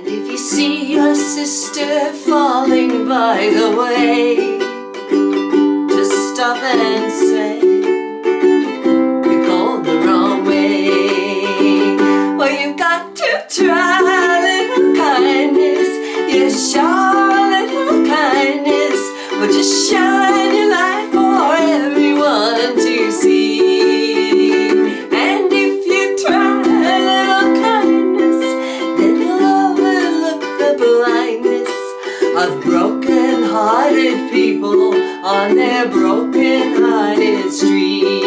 If you see your sister falling by the way, just stop and say, you're going the wrong way. Well, you've got to try a little kindness. Yes, show a little kindness. Well, just shine your light for everyone to see. And if you try a little kindness, then you'll overlook the blindness of broken-hearted people on their broken-hearted streets.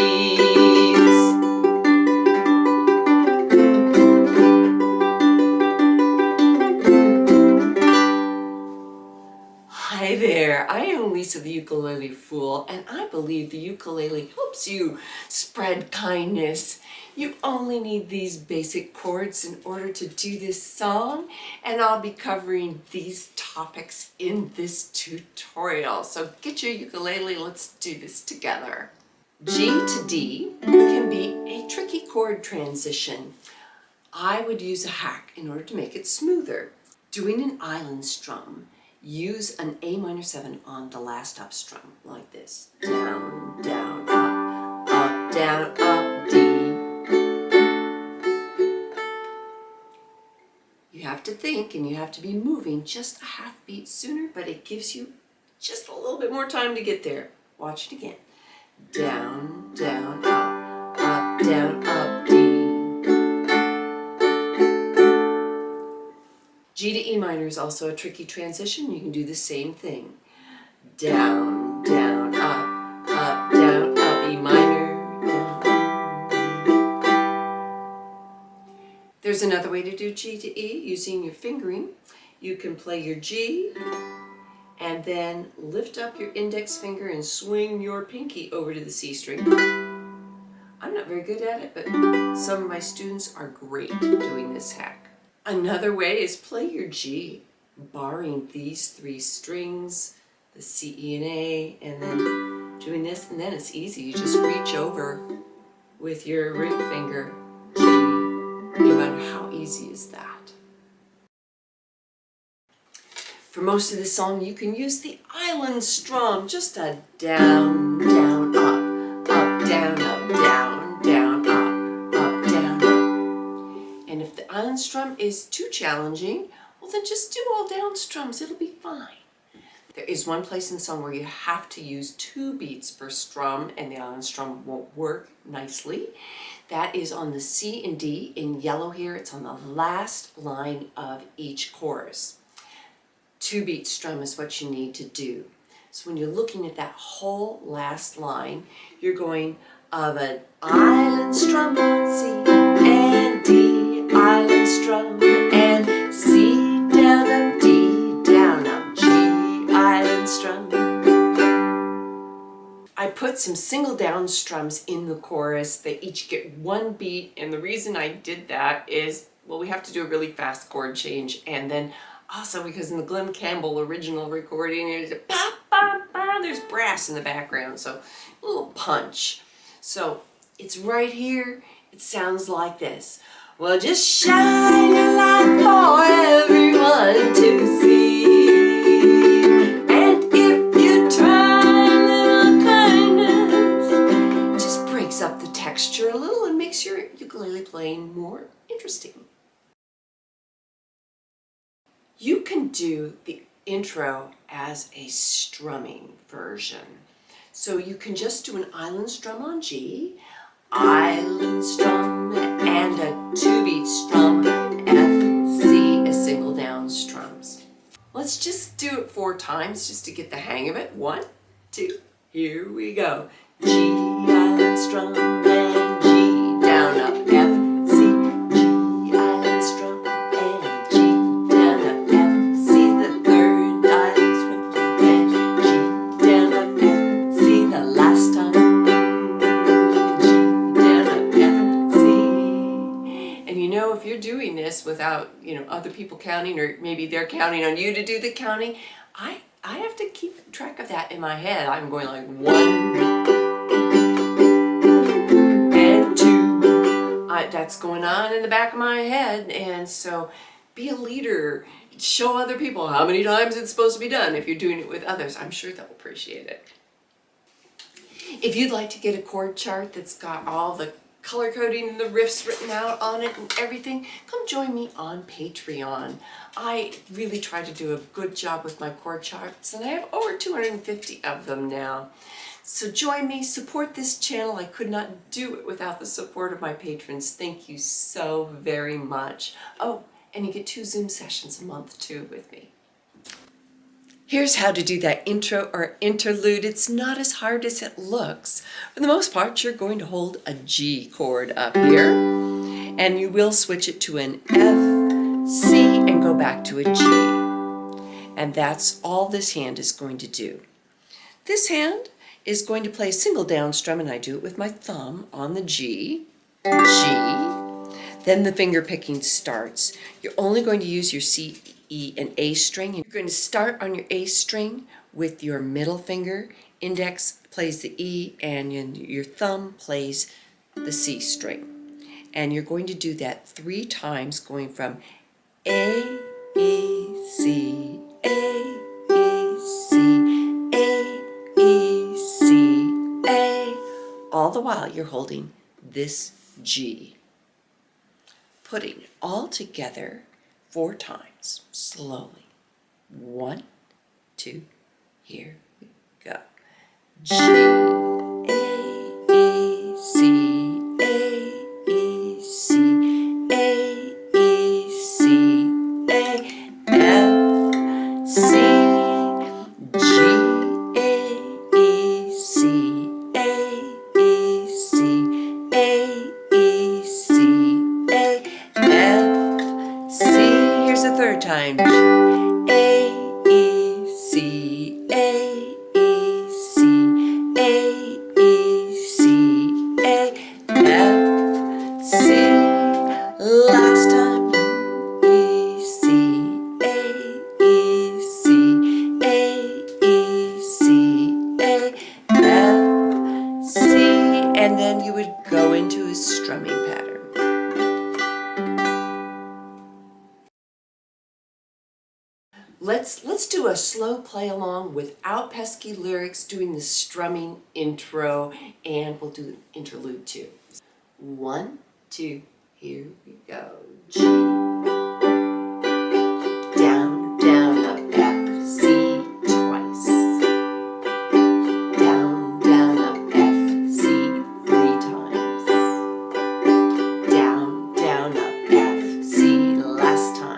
Hi there, I am Lisa the Ukulele Fool, and I believe the ukulele helps you spread kindness. You only need these basic chords in order to do this song, and I'll be covering these topics in this tutorial. So get your ukulele, let's do this together. G to D can be a tricky chord transition. I would use a hack in order to make it smoother. Doing an island strum, use an A minor 7 on the last up strum, like this. Down, down, up, down, up, D. You have to think and you have to be moving just a half beat sooner, but it gives you just a little bit more time to get there. Watch it again. Down, down, up, down, up, D. G to E minor is also a tricky transition. You can do the same thing. Down, down, up, down, up, E minor, down. There's another way to do G to E using your fingering. You can play your G and then lift up your index finger and swing your pinky over to the C string. I'm not very good at it, but some of my students are great doing this hack. Another way is play your G, barring these three strings, the C, E, and A, and then doing this, and then it's easy. You just reach over with your ring finger, G, no matter how easy is that. For most of the song, you can use the island strum, just a down, down, up, down, up, down, down, up, down, up. And if the island strum is too challenging, well then just do all down strums, it'll be fine. There is one place in the song where you have to use 2 beats per strum and the island strum won't work nicely. That is on the C and D. In yellow here, it's on the last line of each chorus. 2 beat strum is what you need to do. So when you're looking at that whole last line, you're going of an island strum on C and D, island strum and C, down up, D, down up, G, island strum. I put some single down strums in the chorus. They each get 1 beat, and the reason I did that is, well, we have to do a really fast chord change, and then also because in the Glenn Campbell original recording, it's a pop, pop, pop, there's brass in the background, so a little punch. So it's right here, it sounds like this. Well, just shine a light for everyone to see. And if you try a little kindness, it just breaks up the texture a little and makes your ukulele playing more interesting. You can do the intro as a strumming version. So you can just do an island strum on G, island strum, and a 2-beat strum, F, C, a single down strums. Let's just do it 4 times just to get the hang of it. 1, 2, here we go. G, island strum, and G, down, up, F, C, G, island strum, and G, down, up, F, C, the 3rd island strum, and G, down, up, F, C, the last time. If you're doing this without, other people counting, or maybe they're counting on you to do the counting, I have to keep track of that in my head. I'm going like 1 and 2. That's going on in the back of my head, and so be a leader. Show other people how many times it's supposed to be done if you're doing it with others. I'm sure they'll appreciate it. If you'd like to get a chord chart that's got all the color coding and the riffs written out on it and everything, come join me on Patreon. I really try to do a good job with my chord charts, and I have over 250 of them now. So join me, support this channel. I could not do it without the support of my patrons. Thank you so very much. Oh, and you get 2 Zoom sessions a month too with me. Here's how to do that intro or interlude. It's not as hard as it looks. For the most part, you're going to hold a G chord up here, and you will switch it to an F, C, and go back to a G. And that's all this hand is going to do. This hand is going to play a single down strum, and I do it with my thumb on the G, G. Then the finger picking starts. You're only going to use your C, E, and A string. You're going to start on your A string with your middle finger. Index plays the E, and your thumb plays the C string. And you're going to do that 3 times, going from A, E, C, A, E, C, A, E, C, A. All the while you're holding this G. Putting it all together 4 times, slowly. 1, 2, here we go. G, A, E, C, A, E, C, A, E, C, A, F, C, G, A, E, C, A, E, C, A, E, C, A, F, C. Here's the 3rd time. A, E, C, A, E, C, A, E, C, A, F, C. Last time. E, C, A, E, C, A, E, C, A, F, C. And then you would go into a strumming pattern. Let's do a slow play along without pesky lyrics, doing the strumming intro, and we'll do an interlude too. 1, 2, here we go. G, down, down, up, F, C, twice. Down, down, up, F, C, 3 times. Down, down, up, F, C, last time.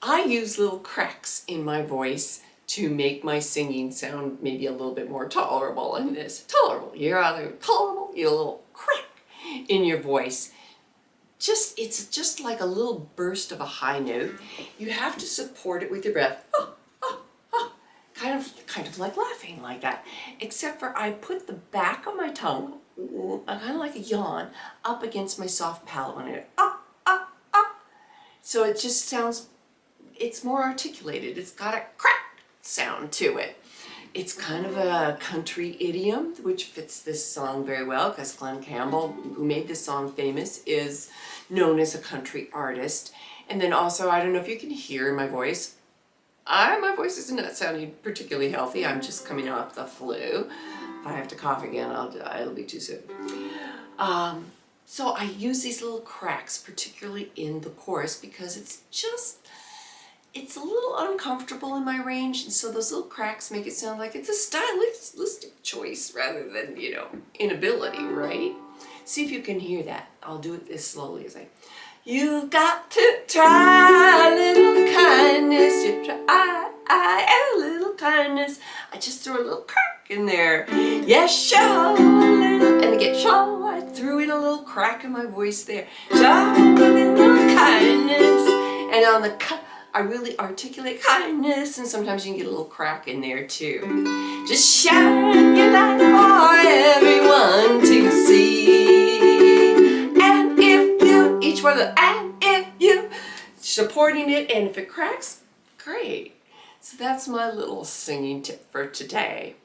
I use little cracks in my voice to make my singing sound maybe a little bit more tolerable in this. Tolerable. You're either tolerable, you have a little crack in your voice. It's just like a little burst of a high note. You have to support it with your breath. kind of like laughing like that, except for I put the back of my tongue, kind of like a yawn, up against my soft palate when it so it just sounds, it's more articulated. It's got a crack sound to it. It's kind of a country idiom, which fits this song very well, because Glen Campbell, who made this song famous, is known as a country artist. And then also, I don't know if you can hear my voice. My voice is not sounding particularly healthy. I'm just coming off the flu. If I have to cough again, it'll be too soon. So I use these little cracks, particularly in the chorus, because it's a little uncomfortable in my range, and so those little cracks make it sound like it's a stylistic choice rather than, you know, inability, right? See if you can hear that. I'll do it as slowly as you got to try a little kindness, you try a little kindness. I just threw a little crack in there. Yeah, show a little, and again, show, I threw in a little crack in my voice there. Show a little kindness, and on the cut, I really articulate kindness, and sometimes you can get a little crack in there too. Just shine your light for everyone to see. And if you, each one of the, and if you, supporting it, and if it cracks, great. So that's my little singing tip for today.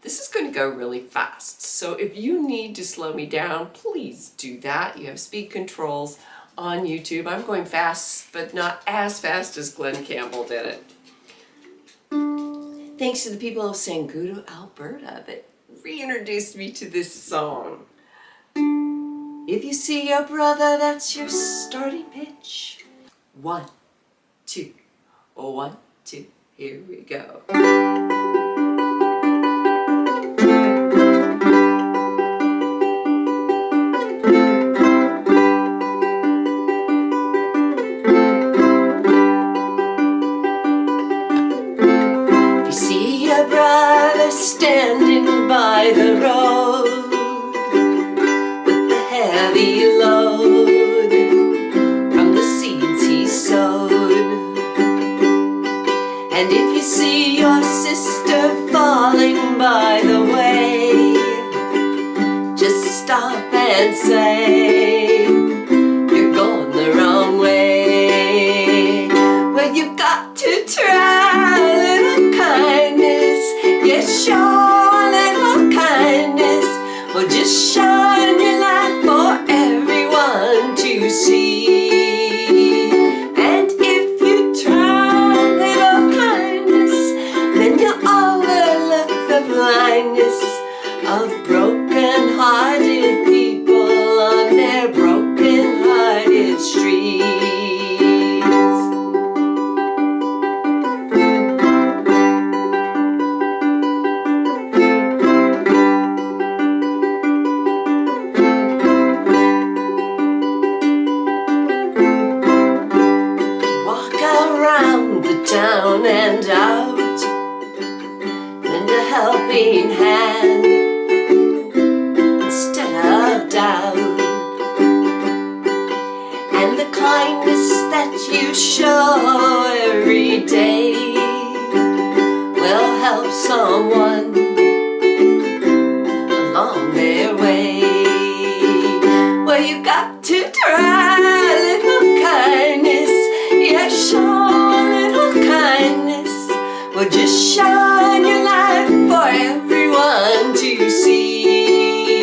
This is going to go really fast, so if you need to slow me down, please do that. You have speed controls on YouTube. I'm going fast, but not as fast as Glen Campbell did it. Thanks to the people of Sangudo, Alberta that reintroduced me to this song. If you see your brother, that's your starting pitch. 1, 2, 1, 2, here we go. Standing by the road with the heavy load from the seeds he sowed. And if you see your sister falling by the way, just stop and say, you're going the wrong way. Well, you've got to try a little kindness. Yes, show a little kindness. Well, just shine your light for everyone to see. And if you try a little kindness, then you'll overlook the blindness of broken-hearted people on their broken-hearted streets. Down and out, lend a helping hand instead of doubt. And the kindness that you show every day will help someone along their way. Well, you got to try a little kindness. Yeah, show kindness. Well, just shine your light for everyone to see.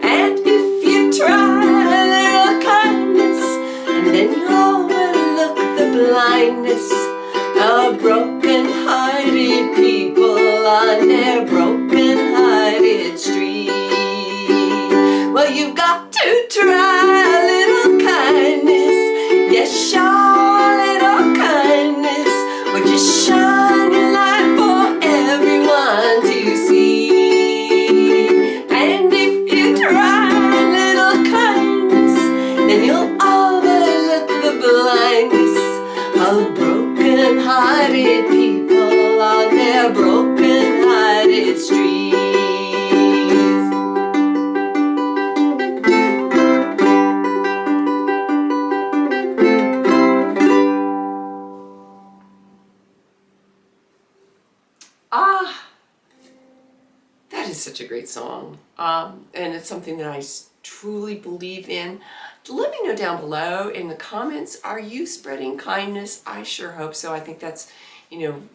And if you try a little kindness, and then you overlook the blindness of broken-hearted people on their is such a great song. And it's something that I truly believe in. Let me know down below in the comments, are you spreading kindness? I sure hope so. I think that's,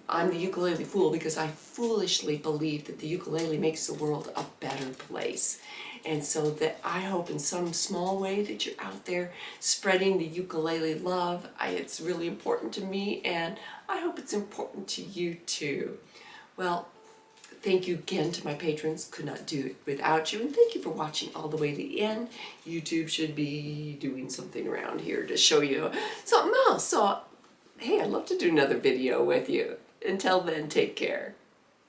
I'm the ukulele fool because I foolishly believe that the ukulele makes the world a better place. And so that I hope in some small way that you're out there spreading the ukulele love. It's really important to me, and I hope it's important to you too. Well, thank you again to my patrons. Could not do it without you. And thank you for watching all the way to the end. YouTube should be doing something around here to show you something else. So, hey, I'd love to do another video with you. Until then, take care.